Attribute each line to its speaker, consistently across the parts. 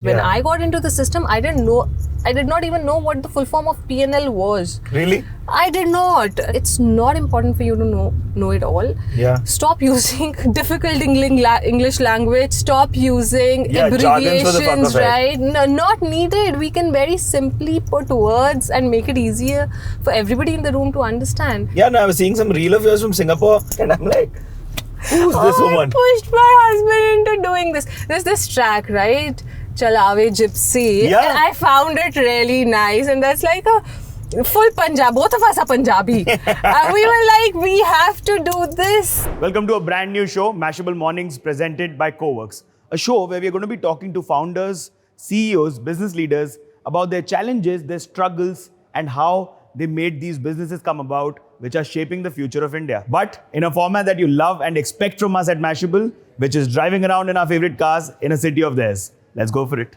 Speaker 1: When I got into the system, I did not even know what the full form of P&L was.
Speaker 2: Really?
Speaker 1: I did not. It's not important for you to know it all.
Speaker 2: Yeah.
Speaker 1: Stop using difficult English language. Stop using
Speaker 2: jargons for the fuck
Speaker 1: abbreviations,
Speaker 2: of it.
Speaker 1: right? No, not needed. We can very simply put words and make it easier for everybody in the room to understand.
Speaker 2: Yeah, no, I was seeing some reel of yours from Singapore and I'm like, who's this woman?
Speaker 1: I pushed my husband into doing this. There's this track, right? Chalawe Gypsy.
Speaker 2: Yeah.
Speaker 1: And I found it really nice. And that's like a full Punjab. Both of us are Punjabi. And we were like, we have to do this.
Speaker 2: Welcome to a brand new show, Mashable Mornings, presented by Coworks. A show where we're going to be talking to founders, CEOs, business leaders about their challenges, their struggles, and how they made these businesses come about, which are shaping the future of India. But in a format that you love and expect from us at Mashable, which is driving around in our favorite cars in a city of theirs. Let's go for it.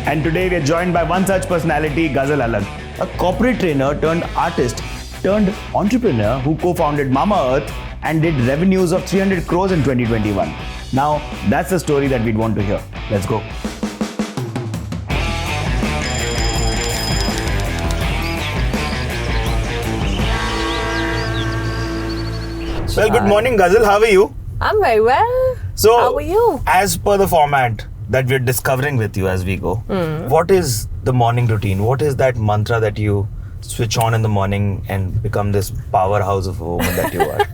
Speaker 2: And today we are joined by one such personality, Ghazal Alagh, a corporate trainer turned artist turned entrepreneur who co-founded Mamaearth and did revenues of 300 crores in 2021. Now, that's the story that we'd want to hear. Let's go. Well, good morning, Ghazal. How are you?
Speaker 1: I'm very well.
Speaker 2: So,
Speaker 1: how are you?
Speaker 2: As per the format that we're discovering with you as we go, what is the morning routine? What is that mantra that you switch on in the morning and become this powerhouse of a woman that you are?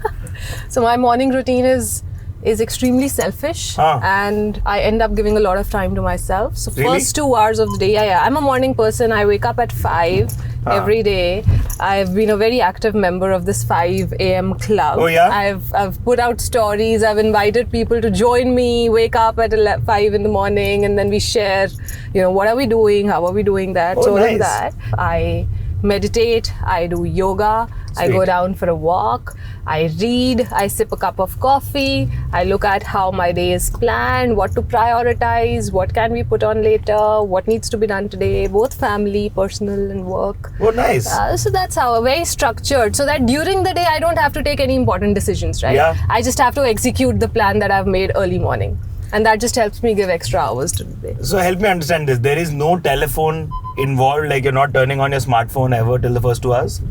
Speaker 1: So my morning routine is extremely selfish and I end up giving a lot of time to myself. So
Speaker 2: Really?
Speaker 1: First 2 hours of the day, I'm a morning person. I wake up at 5 every day. I've been a very active member of this 5 a.m. club.
Speaker 2: Oh yeah?
Speaker 1: I've put out stories. I've invited people to join me, wake up at 5 in the morning, and then we share, what are we doing? How are we doing that?
Speaker 2: Oh,
Speaker 1: so all
Speaker 2: nice.
Speaker 1: of that. I meditate, I do yoga, I go
Speaker 2: Sweet.
Speaker 1: down for a walk, I read, I sip a cup of coffee, I look at how my day is planned, what to prioritize, what can we put on later, what needs to be done today, both family, personal and work.
Speaker 2: Oh, nice.
Speaker 1: So that's how, very structured, so that during the day I don't have to take any important decisions, right?
Speaker 2: Yeah.
Speaker 1: I just have to execute the plan that I've made early morning. And that just helps me give extra hours to the day.
Speaker 2: So help me understand this. There is no telephone involved, like you're not turning on your smartphone ever till the first 2 hours?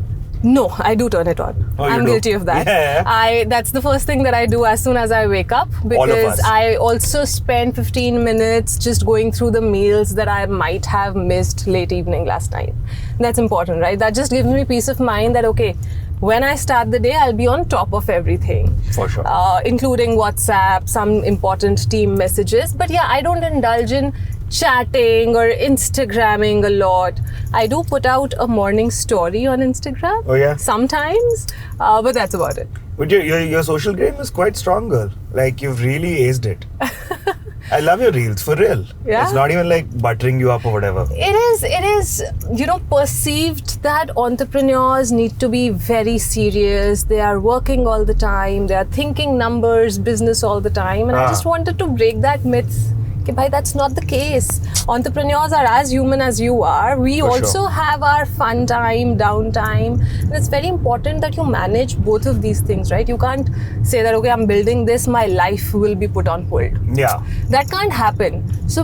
Speaker 1: No, I do turn it on.
Speaker 2: Oh, you
Speaker 1: I'm
Speaker 2: do?
Speaker 1: guilty of that.
Speaker 2: Yeah.
Speaker 1: That's the first thing that I do as soon as I wake up,
Speaker 2: All of
Speaker 1: because
Speaker 2: us.
Speaker 1: I also spend 15 minutes just going through the meals that I might have missed late evening last night. That's important, right? That just gives me peace of mind that, okay, when I start the day, I'll be on top of everything.
Speaker 2: For sure.
Speaker 1: Including WhatsApp, some important team messages. But yeah, I don't indulge in chatting or Instagramming a lot. I do put out a morning story on Instagram.
Speaker 2: Oh yeah?
Speaker 1: Sometimes, but that's about it.
Speaker 2: But your social game is quite strong, girl. Like you've really aced it. I love your reels, for real.
Speaker 1: Yeah?
Speaker 2: It's not even like buttering you up or whatever.
Speaker 1: It is, perceived that entrepreneurs need to be very serious. They are working all the time. They are thinking numbers, business all the time. And I just wanted to break that myth. Okay, bhai, that's not the case. Entrepreneurs are as human as you are. We
Speaker 2: For
Speaker 1: also
Speaker 2: sure.
Speaker 1: have our fun time, downtime. And it's very important that you manage both of these things, right? You can't say that, okay, I'm building this, my life will be put on hold.
Speaker 2: Yeah.
Speaker 1: That can't happen. So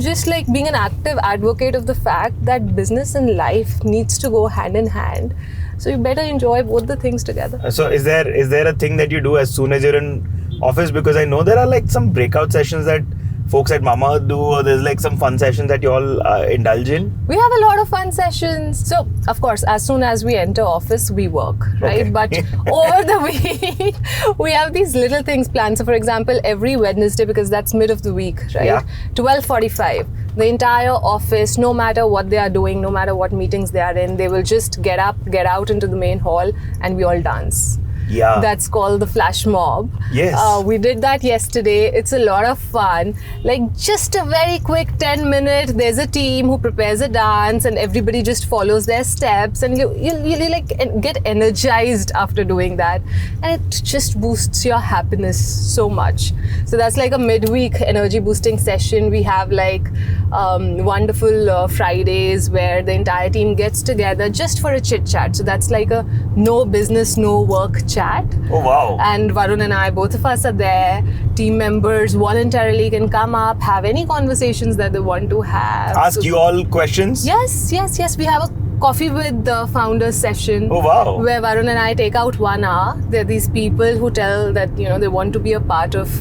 Speaker 1: just like being an active advocate of the fact that business and life needs to go hand in hand. So you better enjoy both the things together.
Speaker 2: So is there a thing that you do as soon as you're in office? Because I know there are like some breakout sessions that folks at Mamaearth do, or there's like some fun sessions that you all indulge in.
Speaker 1: We have a lot of fun sessions. So, of course, as soon as we enter office, we work, right?
Speaker 2: Okay.
Speaker 1: But over the week, we have these little things planned. So, for example, every Wednesday, because that's mid of the week, right?
Speaker 2: Yeah.
Speaker 1: 12:45, the entire office, no matter what they are doing, no matter what meetings they are in, they will just get up, get out into the main hall, and we all dance.
Speaker 2: Yeah.
Speaker 1: That's called the flash mob.
Speaker 2: Yes.
Speaker 1: We did that yesterday. It's a lot of fun. Like just a very quick 10 minute, there's a team who prepares a dance and everybody just follows their steps, and you like get energized after doing that. And it just boosts your happiness so much. So that's like a midweek energy boosting session. We have like wonderful Fridays where the entire team gets together just for a chit chat. So that's like a no business, no work chat. chat.
Speaker 2: Oh, wow.
Speaker 1: And Varun and I, both of us are there. Team members voluntarily can come up, have any conversations that they want to have.
Speaker 2: Ask you all questions?
Speaker 1: Yes. We have a coffee with the founders session.
Speaker 2: Oh, wow.
Speaker 1: Where Varun and I take out 1 hour. There are these people who tell that, they want to be a part of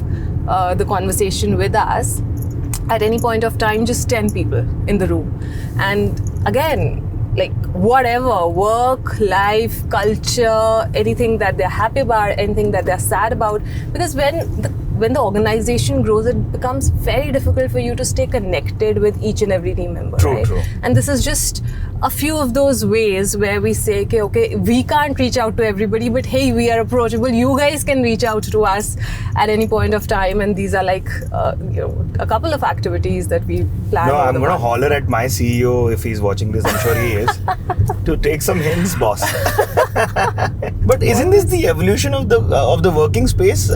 Speaker 1: the conversation with us. At any point of time, just 10 people in the room. And again, like whatever, work, life, culture, anything that they're happy about, anything that they're sad about. Because when the organization grows, it becomes very difficult for you to stay connected with each and every team member.
Speaker 2: True.
Speaker 1: And this is just a few of those ways where we say, okay, we can't reach out to everybody, but hey, we are approachable. You guys can reach out to us at any point of time. And these are like, a couple of activities that we plan.
Speaker 2: No, I'm going to holler at my CEO if he's watching this. I'm sure he is. To take some hints, boss. But isn't this the evolution of the working space?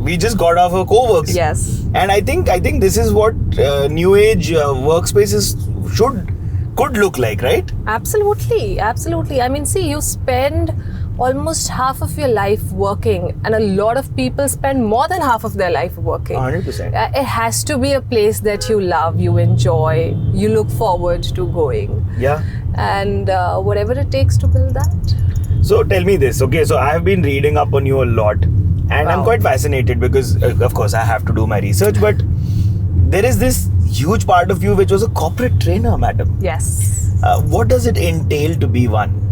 Speaker 2: We just got off a co-works.
Speaker 1: Yes.
Speaker 2: And I think this is what new age workspaces could look like, right?
Speaker 1: Absolutely. I mean, see, you spend almost half of your life working, and a lot of people spend more than half of their life working.
Speaker 2: 100%.
Speaker 1: It has to be a place that you love, you enjoy, you look forward to going.
Speaker 2: Yeah.
Speaker 1: And whatever it takes to build that.
Speaker 2: So tell me this, okay? So I have been reading up on you a lot, and I'm quite fascinated because, of course, I have to do my research, but there is this huge part of you which was a corporate trainer, madam.
Speaker 1: Yes.
Speaker 2: What does it entail to be one?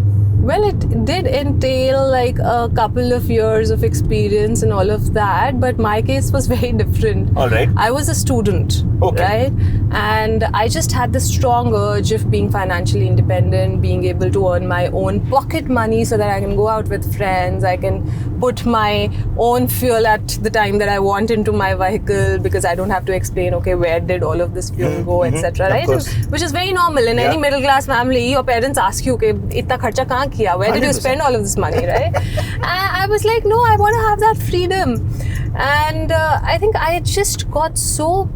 Speaker 1: Well, it did entail like a couple of years of experience and all of that, but my case was very different.
Speaker 2: All right.
Speaker 1: I was a student, right? And I just had this strong urge of being financially independent, being able to earn my own pocket money so that I can go out with friends, I can put my own fuel at the time that I want into my vehicle because I don't have to explain, okay, where did all of this fuel go, etc. Right? And, which is very normal in any middle class family. Your parents ask you, okay, itna kharcha kahan kiya? Where did you spend all of this money, right? I was like, no, I want to have that freedom. And I think I just got so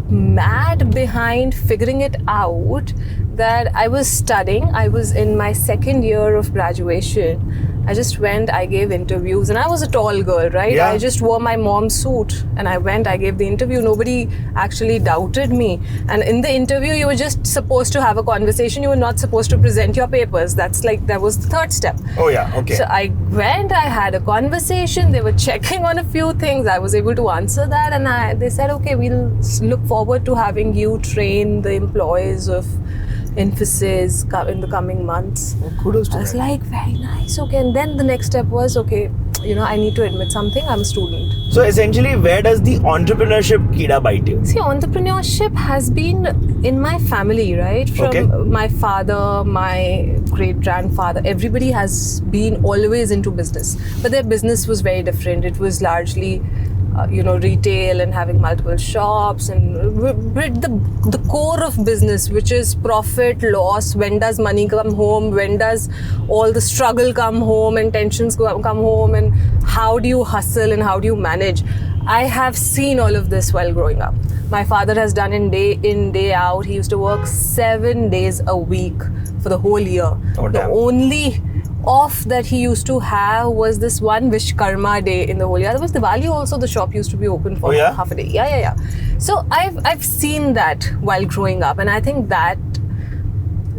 Speaker 1: mad behind figuring it out that I was studying. I was in my second year of graduation. I just went, I gave interviews, and I was a tall girl, right?
Speaker 2: Yeah.
Speaker 1: I just wore my mom's suit and I went, I gave the interview. Nobody actually doubted me. And in the interview, you were just supposed to have a conversation. You were not supposed to present your papers. That was the third step.
Speaker 2: Oh yeah, okay.
Speaker 1: So I went, I had a conversation. They were checking on a few things. I was able to answer that, and they said, okay, we'll look forward to having you train the employees of Infosys in the coming months.
Speaker 2: Oh, kudos to
Speaker 1: I was
Speaker 2: that.
Speaker 1: like, very nice, okay. And then the next step was, okay, I need to admit something, I'm a student.
Speaker 2: So essentially, where does the entrepreneurship keeda bite you?
Speaker 1: See, entrepreneurship has been in my family, right? From my father, my great-grandfather, everybody has been always into business. But their business was very different. It was largely retail and having multiple shops, and the core of business, which is profit, loss, when does money come home, when does all the struggle come home and tensions come home, and how do you hustle and how do you manage. I have seen all of this while growing up. My father has done it day in, day out. He used to work 7 days a week for the whole year.
Speaker 2: Oh,
Speaker 1: the
Speaker 2: damn.
Speaker 1: only off that he used to have was this one Vishkarma day in the whole year. Otherwise, Diwali also, the shop used to be open for half a day. Yeah. So I've seen that while growing up, and I think that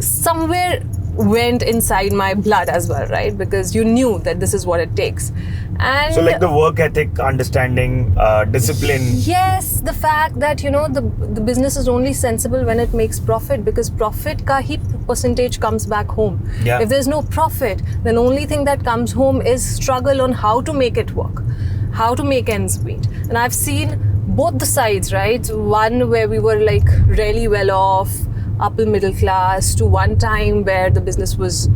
Speaker 1: somewhere went inside my blood as well, right? Because you knew that this is what it takes. And
Speaker 2: so like the work ethic, understanding, discipline.
Speaker 1: Yes, the fact that the business is only sensible when it makes profit, because profit ka hi percentage comes back home.
Speaker 2: Yeah.
Speaker 1: If there's no profit, then only thing that comes home is struggle on how to make it work, how to make ends meet. And I've seen both the sides, right? One where we were like really well off, upper middle class, to one time where the business was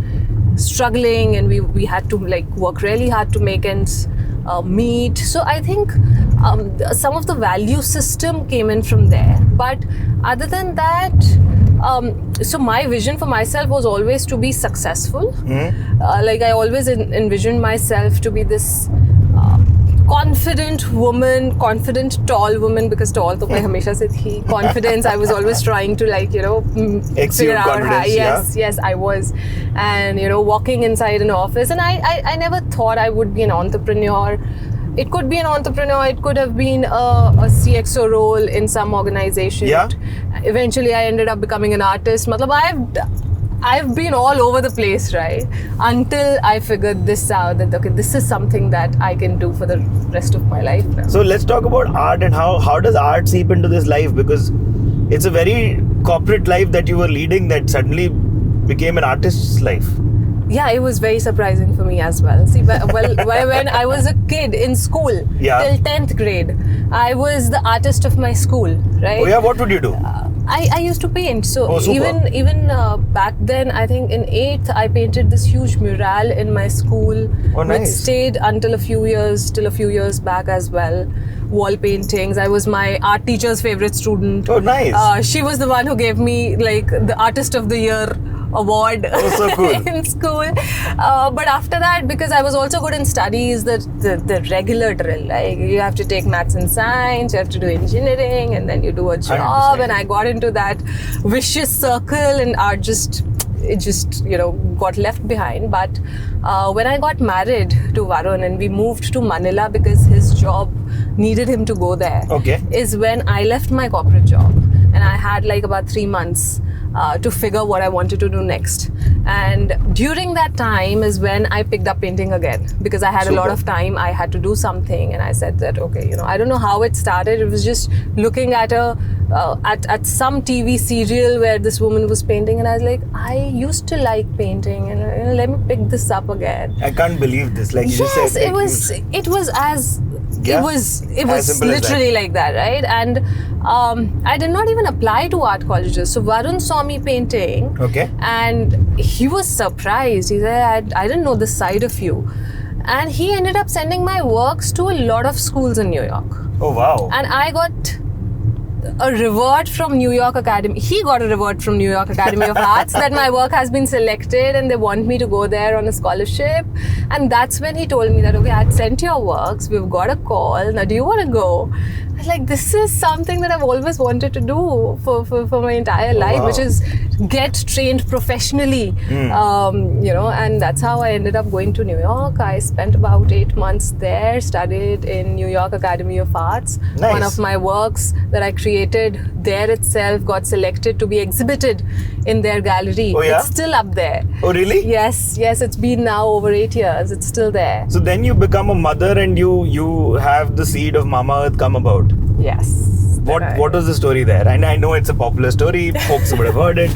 Speaker 1: struggling and we had to like work really hard to make ends meet. So I think some of the value system came in from there. But other than that, so my vision for myself was always to be successful. Like I always envisioned myself to be this confident woman, confident tall woman, because tall to main hamesha se thi. Confidence, I was always trying to
Speaker 2: exude confidence.
Speaker 1: Yes, I was. And walking inside an office, and I never thought I would be an entrepreneur. It could be an entrepreneur, it could have been a CXO role in some organization.
Speaker 2: Yeah.
Speaker 1: Eventually I ended up becoming an artist. I've been all over the place, right? Until I figured this out, that okay, this is something that I can do for the rest of my life now.
Speaker 2: So let's talk about art, and how does art seep into this life? Because it's a very corporate life that you were leading that suddenly became an artist's life.
Speaker 1: Yeah, it was very surprising for me as well. See, when I was a kid in school, till 10th grade, I was the artist of my school, right?
Speaker 2: Oh yeah, what would you do?
Speaker 1: I used to paint. So
Speaker 2: super.
Speaker 1: even back then, I think in 8th, I painted this huge mural in my school, which stayed until a few years back as well. Wall paintings. I was my art teacher's favorite student.
Speaker 2: Oh, nice.
Speaker 1: She was the one who gave me the Artist of the Year award
Speaker 2: so cool.
Speaker 1: in school. But after that, because I was also good in studies, the regular drill, like you have to take maths and science, you have to do engineering, and then you do a job.
Speaker 2: 100%.
Speaker 1: And I got into that vicious circle, and art just got left behind. But when I got married to Varun and we moved to Manila because his job needed him to go there, is when I left my corporate job, and I had about 3 months to figure what I wanted to do next. And during that time is when I picked up painting again, because I had a lot of time. I had to do something, and I said that okay, I don't know how it started. It was just looking at at some TV serial where this woman was painting, and I was like, I used to like painting, and let me pick this up again.
Speaker 2: I can't believe this. Like you just said,
Speaker 1: it was literally like that, right? And I did not even apply to art colleges. So Varun saw me painting, and he was surprised. He said, I didn't know this side of you. And he ended up sending my works to a lot of schools in New York.
Speaker 2: Oh wow.
Speaker 1: And I got a reward from New York Academy. He got a reward from New York Academy of Arts that my work has been selected and they want me to go there on a scholarship. And that's when he told me that, okay, I'd sent your works, we've got a call, now do you want to go? I was like, this is something that I've always wanted to do for my entire life, which is get trained professionally, and that's how I ended up going to New York. I spent about 8 months there, studied in New York Academy of Arts.
Speaker 2: Nice.
Speaker 1: One of my works that I created there itself got selected to be exhibited in their gallery.
Speaker 2: Oh, yeah?
Speaker 1: It's still up there.
Speaker 2: Oh really?
Speaker 1: Yes, it's been now over 8 years. It's still there.
Speaker 2: So then you become a mother and you have the seed of Mamaearth come about.
Speaker 1: Yes.
Speaker 2: What was the story there? And I know it's a popular story, folks would have heard it,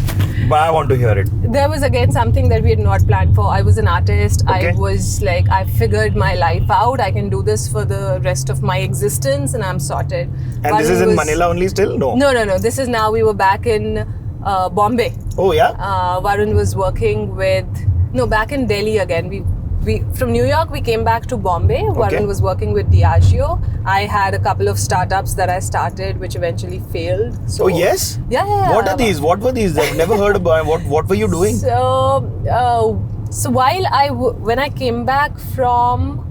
Speaker 2: but I want to hear it.
Speaker 1: There was again something that we had not planned for. I was an artist. I was like, I figured my life out. I can do this for the rest of my existence, and I'm sorted.
Speaker 2: And Varun, this is in Manila only still? No.
Speaker 1: No. This is now, we were back in Bombay.
Speaker 2: Oh yeah?
Speaker 1: Varun was working back in Delhi again. We from New York, we came back to Bombay. Varun was working with Diageo. I had a couple of startups that I started, which eventually failed. So,
Speaker 2: oh yes?
Speaker 1: Yeah.
Speaker 2: What are these? What were these? I've never heard about. What were you doing?
Speaker 1: So when I came back from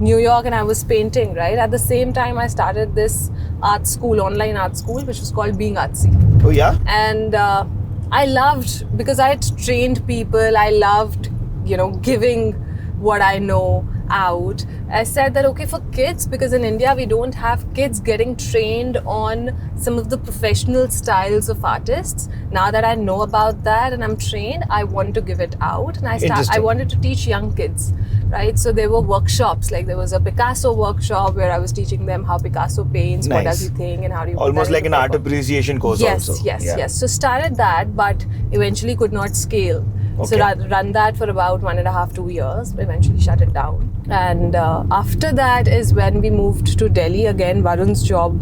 Speaker 1: New York and I was painting, right? At the same time, I started this online art school, which was called Being Artsy.
Speaker 2: Oh yeah?
Speaker 1: And I loved, because I had trained people, I loved, giving what I know out. I said that, okay, for kids, because in India we don't have kids getting trained on some of the professional styles of artists. Now that I know about that and I'm trained, I want to give it out. And I wanted to teach young kids, right? So there were workshops, like there was a Picasso workshop where I was teaching them how Picasso paints, what does he think, and how do you...
Speaker 2: Almost like an art appreciation course also.
Speaker 1: Yes. So started that, but eventually could not scale. So run that for about 1.5 to 2 years, eventually shut it down. And after that is when we moved to Delhi again. Varun's job,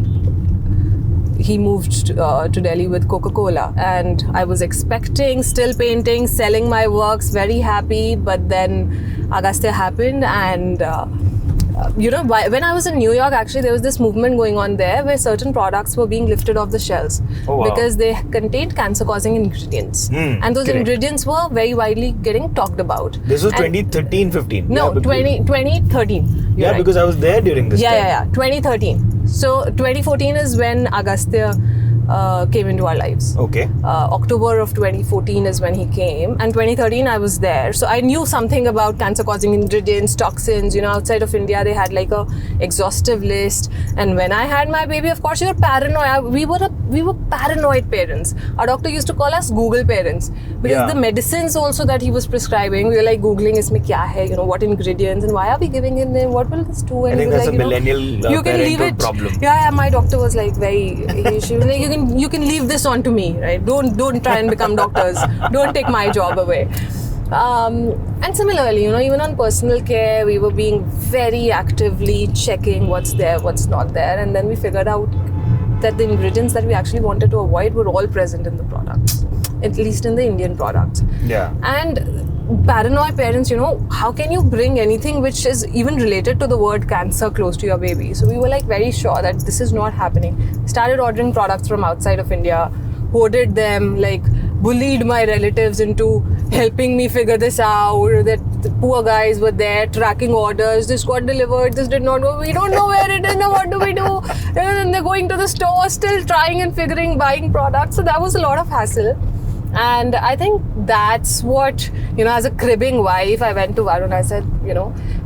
Speaker 1: he moved to Delhi with Coca-Cola, and I was expecting, still painting, selling my works, very happy, but then Agastya happened, and when I was in New York, actually, there was this movement going on there where certain products were being lifted off the shelves because they contained cancer-causing ingredients. And those ingredients were very widely getting talked about.
Speaker 3: This was 2013-15.
Speaker 1: No, 2013.
Speaker 3: Yeah, because I was there during this time.
Speaker 1: Yeah. 2013. So 2014 is when Agastya came into our lives.
Speaker 3: Okay.
Speaker 1: October of 2014 is when he came, and 2013 I was there. So I knew something about cancer-causing ingredients, toxins. Outside of India they had like a exhaustive list. And when I had my baby, of course, you're paranoid. We were paranoid parents. Our doctor used to call us Google parents because the medicines also that he was prescribing, we were like Googling, "Isme kya hai? What ingredients and why are we giving it? What will this do?" And
Speaker 3: I think that's a millennial
Speaker 1: you can leave it.
Speaker 3: problem.
Speaker 1: Yeah. My doctor was like she was like, you can leave this on to me, right? Don't try and become doctors. Don't take my job away. And similarly, even on personal care, we were being very actively checking what's there, what's not there, and then we figured out that the ingredients that we actually wanted to avoid were all present in the products, at least in the Indian products.
Speaker 3: Yeah.
Speaker 1: And paranoid parents, how can you bring anything which is even related to the word cancer close to your baby? So we were like very sure that this is not happening. Started ordering products from outside of India, hoarded them, like bullied my relatives into helping me figure this out, that the poor guys were there tracking orders, this got delivered, this did not go, we don't know where it is, now what do we do? And they're going to the store, still trying and buying products. So that was a lot of hassle. And I think that's what, as a cribbing wife, I went to Varun. I said,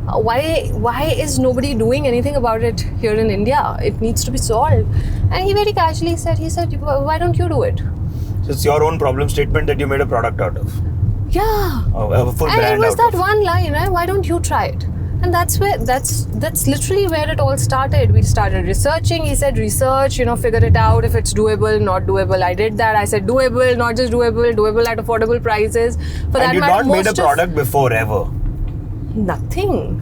Speaker 1: why is nobody doing anything about it here in India? It needs to be solved. And he very casually said, why don't you do it?
Speaker 3: So it's your own problem statement that you made a product out of.
Speaker 1: Yeah.
Speaker 3: A full
Speaker 1: and
Speaker 3: brand
Speaker 1: it was
Speaker 3: out
Speaker 1: that
Speaker 3: of.
Speaker 1: one line, right? Why don't you try it? And that's literally where it all started. We started researching. He said, research, figure it out if it's doable, not doable. I did that. I said, doable, not just doable at affordable prices.
Speaker 3: And you not made a product before ever?
Speaker 1: Nothing.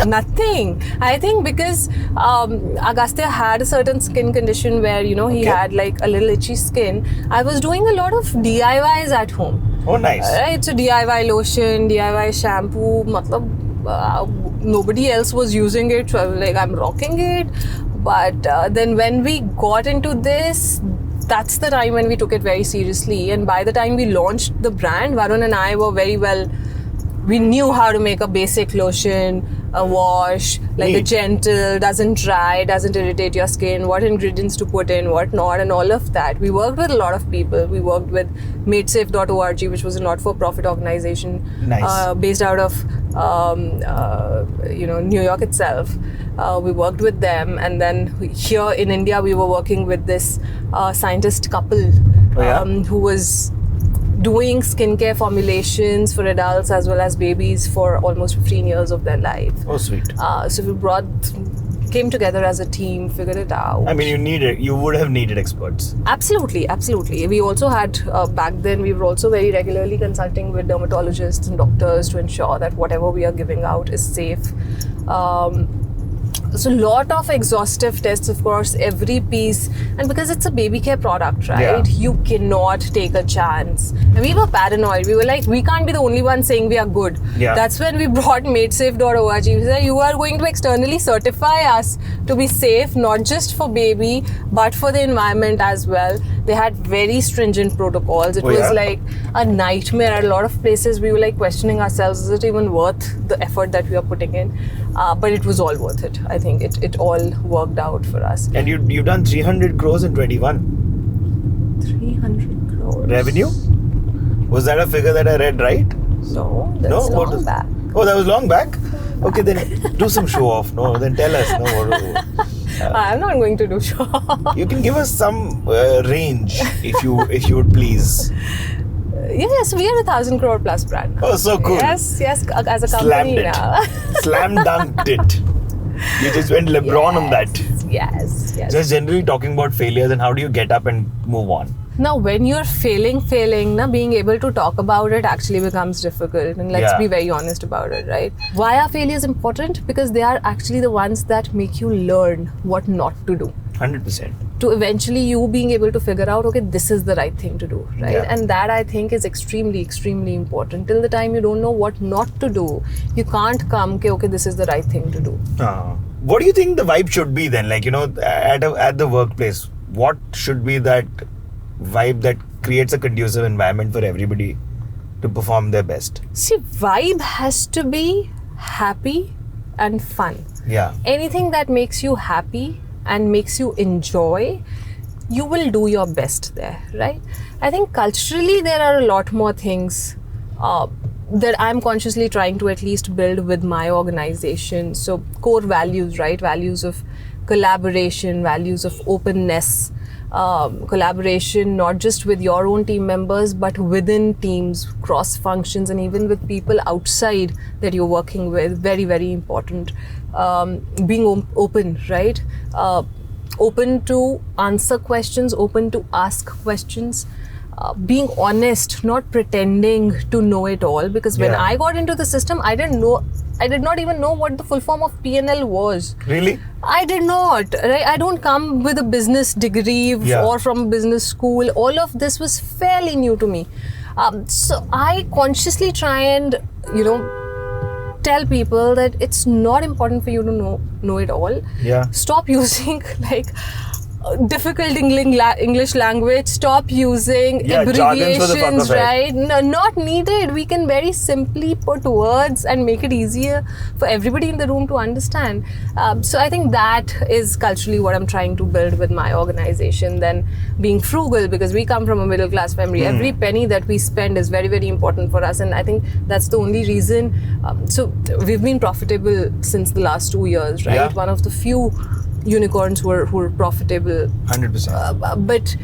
Speaker 1: Nothing. I think because Agastya had a certain skin condition where, he had like a little itchy skin. I was doing a lot of DIYs at home.
Speaker 3: Oh, nice.
Speaker 1: Right? So DIY lotion, DIY shampoo, nobody else was using it, so I was like, I'm rocking it. But then when we got into this, that's the time when we took it very seriously. And by the time we launched the brand, Varun and I were very well, we knew how to make a basic lotion, a wash, like a gentle, doesn't dry, doesn't irritate your skin, what ingredients to put in, what not, and all of that. We worked with a lot of people. We worked with MadeSafe.org, which was a not-for-profit organization based out of New York itself. We worked with them, and then here in India, we were working with this scientist couple who was doing skincare formulations for adults as well as babies for almost 15 years of their life.
Speaker 3: Oh, sweet.
Speaker 1: So we came together as a team, figured it out.
Speaker 3: I mean, you would have needed experts.
Speaker 1: Absolutely. We also had, back then, we were also very regularly consulting with dermatologists and doctors to ensure that whatever we are giving out is safe. So a lot of exhaustive tests, of course, every piece. And because it's a baby care product, right? You cannot take a chance. And we were paranoid. We were like, we can't be the only ones saying we are good. That's when we brought MadeSafe.org. We said, you are going to externally certify us to be safe, not just for baby, but for the environment as well. They had very stringent protocols. It was like a nightmare. At a lot of places, we were like questioning ourselves, is it even worth the effort that we are putting in? But it was all worth it. I think it all worked out for us.
Speaker 3: And you've done 300 crores in 21.
Speaker 1: 300 crores.
Speaker 3: Revenue? Was that a figure that I read right?
Speaker 1: No, that's long back.
Speaker 3: Oh, that was long back? Okay, then do some show off. No, then tell us.
Speaker 1: I'm not going to do show off.
Speaker 3: You can give us some range if you would please.
Speaker 1: Yes, we are 1,000 crore plus brand.
Speaker 3: Oh, so cool.
Speaker 1: Yes, as a
Speaker 3: Slammed
Speaker 1: company
Speaker 3: it.
Speaker 1: now.
Speaker 3: Slam dunked it. You just went LeBron on that.
Speaker 1: Yes.
Speaker 3: Just generally talking about failures and how do you get up and move on.
Speaker 1: Now, when you're failing, being able to talk about it actually becomes difficult. And let's be very honest about it, right? Why are failures important? Because they are actually the ones that make you learn what not to do.
Speaker 3: 100%.
Speaker 1: to eventually you being able to figure out, okay, this is the right thing to do, right?
Speaker 3: Yeah.
Speaker 1: And that I think is extremely, extremely important. Till the time you don't know what not to do, you can't come, okay, this is the right thing to do.
Speaker 3: What do you think the vibe should be then? Like, at the workplace, what should be that vibe that creates a conducive environment for everybody to perform their best?
Speaker 1: See, vibe has to be happy and fun.
Speaker 3: Yeah.
Speaker 1: Anything that makes you happy and makes you enjoy, you will do your best there, right? I think culturally there are a lot more things that I'm consciously trying to at least build with my organization. So core values, right? Values of collaboration, values of openness, collaboration not just with your own team members but within teams, cross functions, and even with people outside that you're working with. Very, very important. Being open, right? Open to answer questions, open to ask questions. Being honest, not pretending to know it all, because when I got into the system, I did not even know what the full form of P&L was.
Speaker 3: Really?
Speaker 1: I did not. Right? I don't come with a business degree or from a business school. All of this was fairly new to me. So I consciously try and, tell people that it's not important for you to know it all.
Speaker 3: Yeah.
Speaker 1: Stop using difficult English language. Stop using abbreviations, right? No, not needed. We can very simply put words and make it easier for everybody in the room to understand. So I think that is culturally what I'm trying to build with my organization. Then being frugal, because we come from a middle class family. Every penny that we spend is very, very important for us, and I think that's the only reason. So we've been profitable since the last 2 years, right?
Speaker 3: Yeah.
Speaker 1: One of the few unicorns who are profitable.
Speaker 3: 100%.
Speaker 1: But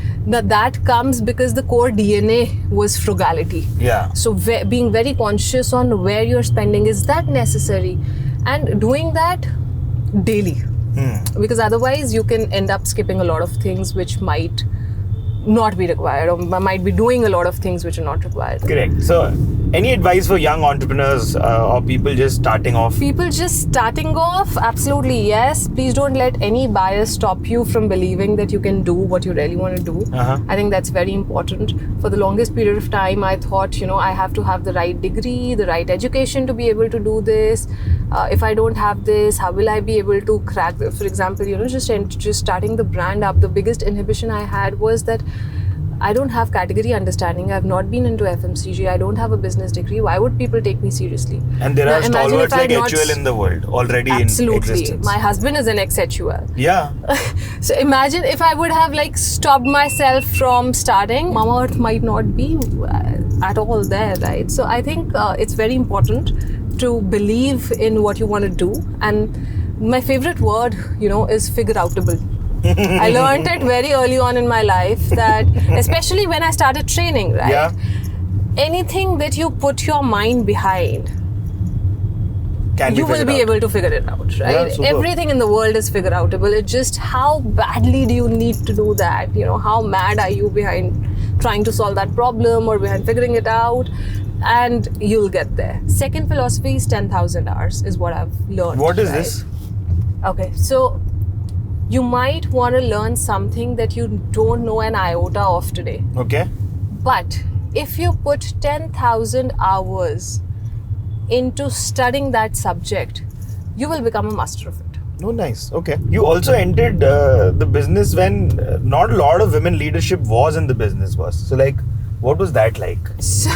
Speaker 1: that comes because the core DNA was frugality.
Speaker 3: Yeah.
Speaker 1: So being very conscious on where you're spending, is that necessary? And doing that daily. Because otherwise you can end up skipping a lot of things which might not be required, or might be doing a lot of things which are not required.
Speaker 3: Correct. So, any advice for young entrepreneurs or people just starting off?
Speaker 1: People just starting off, absolutely yes. Please don't let any bias stop you from believing that you can do what you really want to do. I think that's very important. For the longest period of time, I thought, I have to have the right degree, the right education to be able to do this. If I don't have this, how will I be able to crack? For example, just starting the brand up, the biggest inhibition I had was that I don't have category understanding. I've not been into FMCG. I don't have a business degree. Why would people take me seriously?
Speaker 3: And there are stalwarts like HUL in the world already in existence.
Speaker 1: Absolutely. My husband is an ex-HUL.
Speaker 3: Yeah.
Speaker 1: So imagine if I would have stopped myself from starting, Mamaearth might not be at all there, right? So I think it's very important to believe in what you want to do. And my favorite word, is figure outable. I learned it very early on in my life, that especially when I started training, right?
Speaker 3: Yeah.
Speaker 1: Anything that you put your mind behind, you will be able to figure it out, right?
Speaker 3: Yeah,
Speaker 1: everything in the world is figure outable. It's just how badly do you need to do that? How mad are you behind trying to solve that problem or behind figuring it out? And you'll get there. Second philosophy is 10,000 hours is what I've learned.
Speaker 3: What is this?
Speaker 1: Okay, so you might want to learn something that you don't know an iota of today.
Speaker 3: Okay.
Speaker 1: But if you put 10,000 hours into studying that subject, you will become a master of it.
Speaker 3: Oh, nice. Okay. You also entered the business when not a lot of women leadership was in the business was. So what was that like?
Speaker 1: So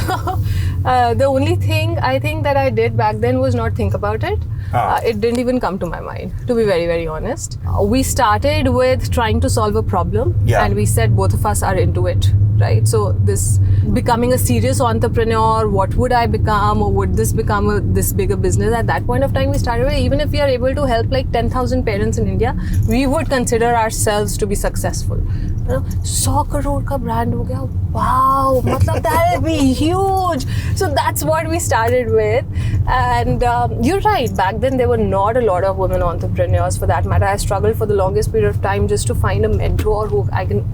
Speaker 1: the only thing I think that I did back then was not think about it. It didn't even come to my mind, to be very, very honest. We started with trying to solve a problem, and we said both of us are into it, right? So this becoming a serious entrepreneur, what would I become, or would this become this bigger business? At that point of time, we started with, even if we are able to help 10,000 parents in India, we would consider ourselves to be successful. 100 crore ka brand ho gaya. Wow, that'll be huge. So that's what we started with. And you're right, back then there were not a lot of women entrepreneurs, for that matter. I struggled for the longest period of time just to find a mentor who I could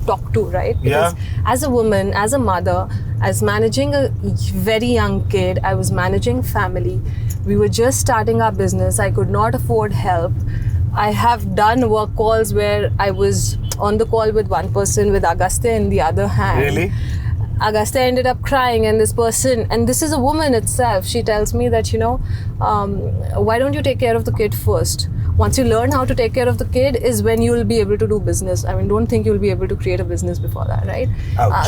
Speaker 1: talk to, right? Because as a woman, as a mother, as managing a very young kid, I was managing family. We were just starting our business. I could not afford help. I have done work calls where I was on the call with one person with Agastya in the other hand.
Speaker 3: Really?
Speaker 1: Agastya ended up crying, and this person, and this is a woman itself, she tells me that, why don't you take care of the kid first? Once you learn how to take care of the kid is when you'll be able to do business. I mean, don't think you'll be able to create a business before that, right?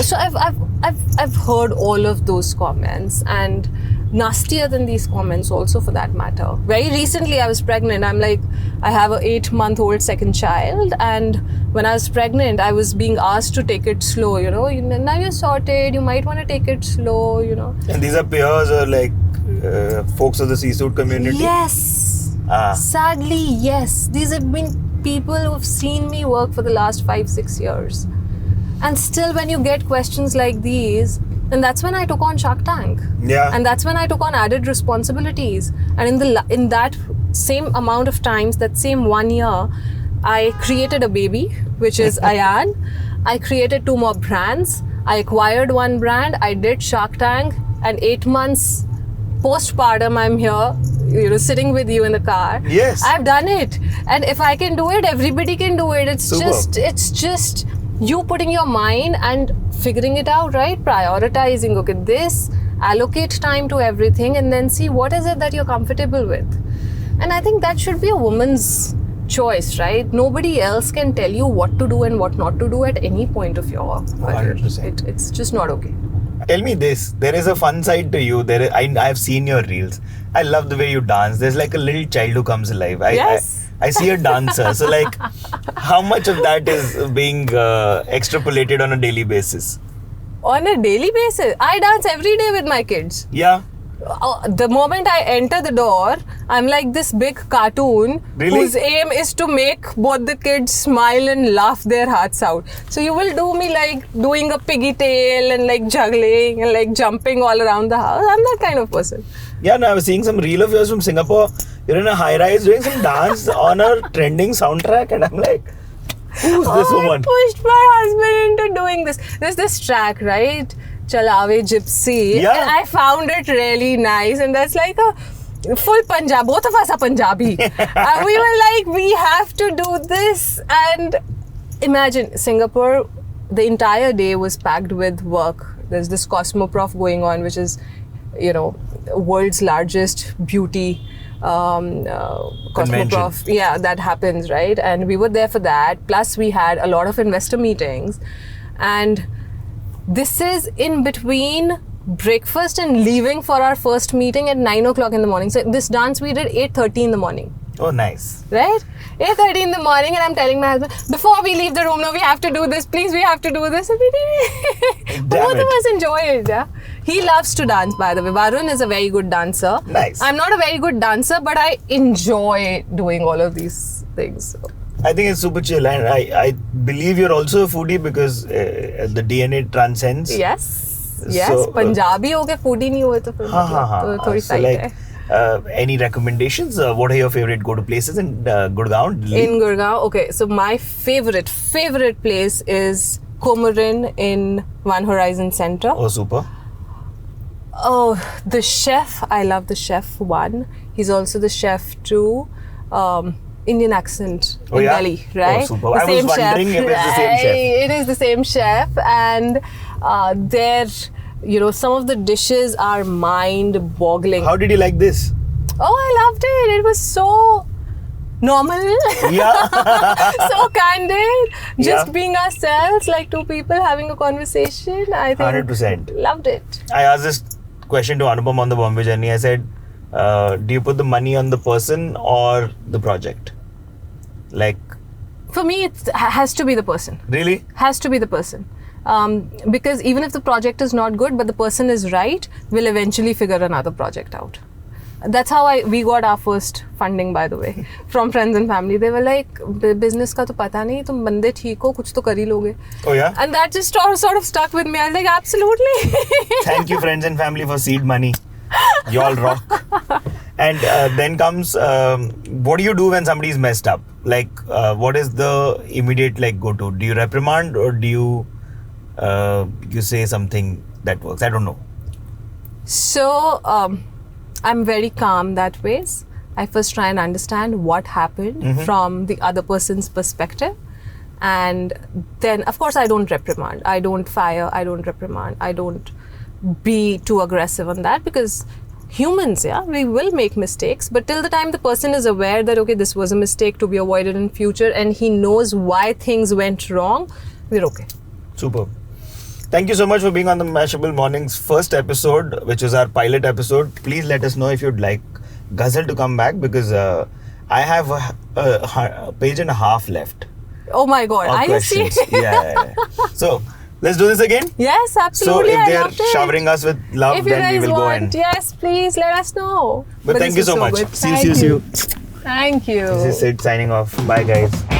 Speaker 1: So I've heard all of those comments, and nastier than these comments also, for that matter. Very recently I was pregnant. I have an 8-month-old second child, and when I was pregnant I was being asked to take it slow, now you're sorted, you might want to take it slow,
Speaker 3: And these are peers or like folks of the C-suite community?
Speaker 1: Yes. Sadly, yes. These have been people who have seen me work for the last 5-6 years. And still when you get questions like these, and that's when I took on Shark Tank.
Speaker 3: Yeah.
Speaker 1: And that's when I took on added responsibilities. And in that same amount of times, that same 1 year, I created a baby, which is Ayan. I created 2 more brands. I acquired 1 brand. I did Shark Tank. And 8 months postpartum, I'm here, sitting with you in the car.
Speaker 3: Yes.
Speaker 1: I've done it. And if I can do it, everybody can do it. It's just you putting your mind and figuring it out, right? Prioritizing, okay, this, allocate time to everything, and then see what is it that you're comfortable with. And I think that should be a woman's choice, right? Nobody else can tell you what to do and what not to do at any point of your career.
Speaker 3: 100%.
Speaker 1: It's just not okay.
Speaker 3: Tell me this, there is a fun side to you. I've seen your reels. I love the way you dance. There's like a little child who comes alive. I see a dancer. So like, how much of that is being extrapolated on a daily basis?
Speaker 1: On a daily basis? I dance every day with my kids.
Speaker 3: Yeah.
Speaker 1: The moment I enter the door, I'm like this big cartoon whose aim is to make both the kids smile and laugh their hearts out. So you will do me like doing a piggy tail and like juggling and like jumping all around the house. I'm that kind of person.
Speaker 3: Yeah, no, I was seeing some reel of yours from Singapore. You're in a high-rise doing some dance on a trending soundtrack, and I'm like, who's this woman?
Speaker 1: I pushed my husband into doing this. There's this track, right? Chalave Gypsy.
Speaker 3: Yeah.
Speaker 1: And I found it really nice, and that's like a full Punjab. Both of us are Punjabi. We were like, we have to do this. And imagine, Singapore, the entire day was packed with work. There's this Cosmoprof going on, which is, world's largest beauty Cosmoprof. Yeah, that happens, right? And we were there for that. Plus, we had a lot of investor meetings. And this is in between breakfast and leaving for our first meeting at 9 o'clock in the morning. So this dance we did 8:30 in the morning.
Speaker 3: Oh, nice.
Speaker 1: Right? 8:30 in the morning, and I'm telling my husband, before we leave the room, no, we have to do this. Please, we have to do this. And we did. Both of us enjoy it. Yeah? He loves to dance, by the way. Varun is a very good dancer.
Speaker 3: Nice.
Speaker 1: I'm not a very good dancer, but I enjoy doing all of these things. So.
Speaker 3: I think it's super chill, and I believe you're also a foodie because the DNA transcends.
Speaker 1: Yes. So, Punjabi ho ke foodie nahi hue to fir thodi
Speaker 3: so like, any recommendations? What are your favorite go-to places in Gurgaon?
Speaker 1: In Gurgaon, okay. So my favorite place is Komarin in One Horizon Center.
Speaker 3: Oh, super.
Speaker 1: Oh, the chef. I love the chef one. He's also the chef to Indian accent in Delhi, right?
Speaker 3: Oh, super. I was wondering if it's the same chef.
Speaker 1: It is the same chef, and some of the dishes are mind-boggling.
Speaker 3: How did you like this?
Speaker 1: Oh, I loved it. It was so normal.
Speaker 3: Yeah.
Speaker 1: So candid. Just being ourselves, like two people having a conversation. I think
Speaker 3: 100%.
Speaker 1: Loved it.
Speaker 3: I asked this question to Anupam on the Bombay journey. I said, do you put the money on the person or the project? Like,
Speaker 1: for me, it has to be the person.
Speaker 3: Really?
Speaker 1: Has to be the person. Because even if the project is not good, but the person is right, we'll eventually figure another project out. That's how we got our first funding, by the way, from friends and family. They were like, business ka to pata nahi, tum bande theek ho, kuch to kar hi loge.
Speaker 3: Oh yeah?
Speaker 1: And that just sort of stuck with me. I was like, absolutely.
Speaker 3: Thank you, friends and family, for seed money. Y'all rock. And then comes, what do you do when somebody's messed up? Like, what is the immediate go-to? Do you reprimand, or do you say something that works? I don't know.
Speaker 1: So, I'm very calm that ways. I first try and understand what happened from the other person's perspective. And then, of course, I don't reprimand. I don't fire. I don't reprimand. I don't be too aggressive on that, because humans, we will make mistakes. But till the time the person is aware that, okay, this was a mistake to be avoided in future, and he knows why things went wrong, we're okay.
Speaker 3: Super. Thank you so much for being on the Mashable Mornings first episode, which is our pilot episode. Please let us know if you'd like Ghazal to come back, because I have a page and a half left.
Speaker 1: Oh my God, are you serious?
Speaker 3: Yeah. So, let's do this again?
Speaker 1: Yes, absolutely.
Speaker 3: So, if they're showering us with love,
Speaker 1: if you
Speaker 3: then we
Speaker 1: guys
Speaker 3: will go
Speaker 1: want,
Speaker 3: and...
Speaker 1: yes, please let us know.
Speaker 3: But thank you so much.
Speaker 1: Good.
Speaker 3: See you.
Speaker 1: Thank you.
Speaker 3: This is Sid signing off. Bye, guys.